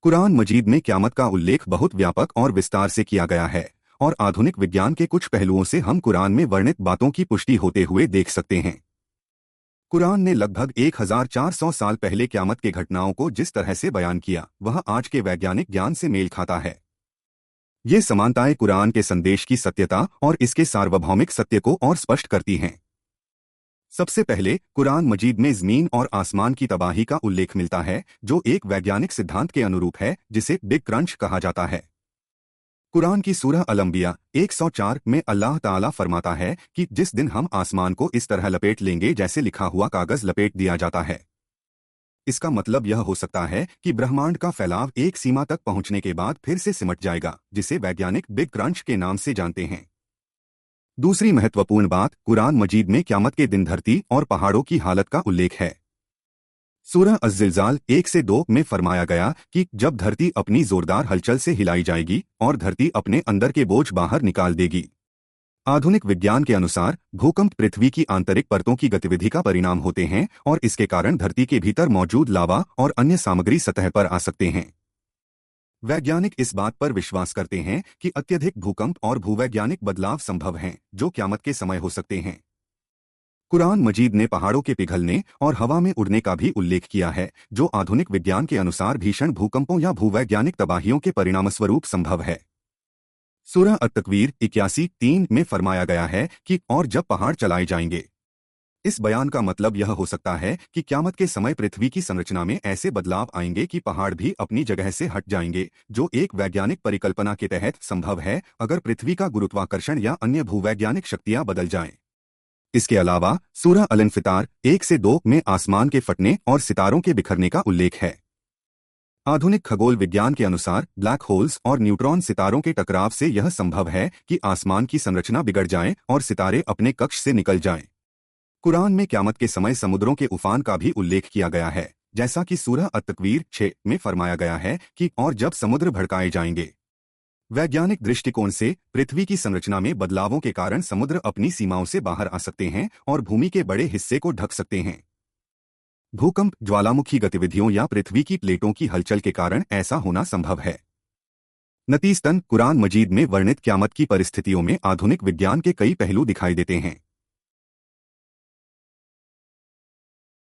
कुरान मजीद में क़यामत का उल्लेख बहुत व्यापक और विस्तार से किया गया है और आधुनिक विज्ञान के कुछ पहलुओं से हम कुरान में वर्णित बातों की पुष्टि होते हुए देख सकते हैं। कुरान ने लगभग 1400 साल पहले क़यामत के घटनाओं को जिस तरह से बयान किया वह आज के वैज्ञानिक ज्ञान से मेल खाता है। ये समानताएं कुरान के संदेश की सत्यता और इसके सार्वभौमिक सत्य को और स्पष्ट करती हैं। सबसे पहले कुरान मजीद में ज़मीन और आसमान की तबाही का उल्लेख मिलता है, जो एक वैज्ञानिक सिद्धांत के अनुरूप है जिसे बिग क्रंच कहा जाता है। कुरान की सूरह अल-अंबिया 104 में अल्लाह ताला फरमाता है कि जिस दिन हम आसमान को इस तरह लपेट लेंगे जैसे लिखा हुआ कागज लपेट दिया जाता है। इसका मतलब यह हो सकता है कि ब्रह्मांड का फैलाव एक सीमा तक पहुंचने के बाद फिर से सिमट जाएगा, जिसे वैज्ञानिक बिग क्रंच के नाम से जानते हैं। दूसरी महत्वपूर्ण बात, कुरान मजीद में क़यामत के दिन धरती और पहाड़ों की हालत का उल्लेख है। सूरह अज़-ज़िलज़ाल 1 से 2 में फरमाया गया कि जब धरती अपनी जोरदार हलचल से हिलाई जाएगी और धरती अपने अंदर के बोझ बाहर निकाल देगी। आधुनिक विज्ञान के अनुसार भूकंप पृथ्वी की आंतरिक परतों की गतिविधि का परिणाम होते हैं और इसके कारण धरती के भीतर मौजूद लावा और अन्य सामग्री सतह पर आ सकते हैं। वैज्ञानिक इस बात पर विश्वास करते हैं कि अत्यधिक भूकंप और भूवैज्ञानिक बदलाव संभव हैं, जो क़यामत के समय हो सकते हैं। कुरान मजीद ने पहाड़ों के पिघलने और हवा में उड़ने का भी उल्लेख किया है, जो आधुनिक विज्ञान के अनुसार भीषण भूकंपों या भूवैज्ञानिक तबाहियों के परिणामस्वरूप संभव है। सूरह अत-तकवीर 81:3 में फरमाया गया है कि और जब पहाड़ चलाए जाएंगे। इस बयान का मतलब यह हो सकता है कि क़यामत के समय पृथ्वी की संरचना में ऐसे बदलाव आएंगे कि पहाड़ भी अपनी जगह से हट जाएंगे, जो एक वैज्ञानिक परिकल्पना के तहत संभव है अगर पृथ्वी का गुरुत्वाकर्षण या अन्य भूवैज्ञानिक शक्तियां बदल जाएं। इसके अलावा सूरह अल-इंफितार 1 से 2 में आसमान के फटने और सितारों के बिखरने का उल्लेख है। आधुनिक खगोल विज्ञान के अनुसार ब्लैक होल्स और न्यूट्रॉन सितारों के टकराव से यह संभव है कि आसमान की संरचना बिगड़ जाए और सितारे अपने कक्ष से निकल जाएं। कुरान में क़यामत के समय समुद्रों के उफान का भी उल्लेख किया गया है, जैसा कि सूरह अत-तकवीर 6 में फरमाया गया है कि और जब समुद्र भड़काए जाएंगे। वैज्ञानिक दृष्टिकोण से पृथ्वी की संरचना में बदलावों के कारण समुद्र अपनी सीमाओं से बाहर आ सकते हैं और भूमि के बड़े हिस्से को ढक सकते हैं। भूकंप, ज्वालामुखी गतिविधियों या पृथ्वी की प्लेटों की हलचल के कारण ऐसा होना संभव है। नतीजतन कुरान मजीद में वर्णित क़यामत की परिस्थितियों में आधुनिक विज्ञान के कई पहलू दिखाई देते हैं।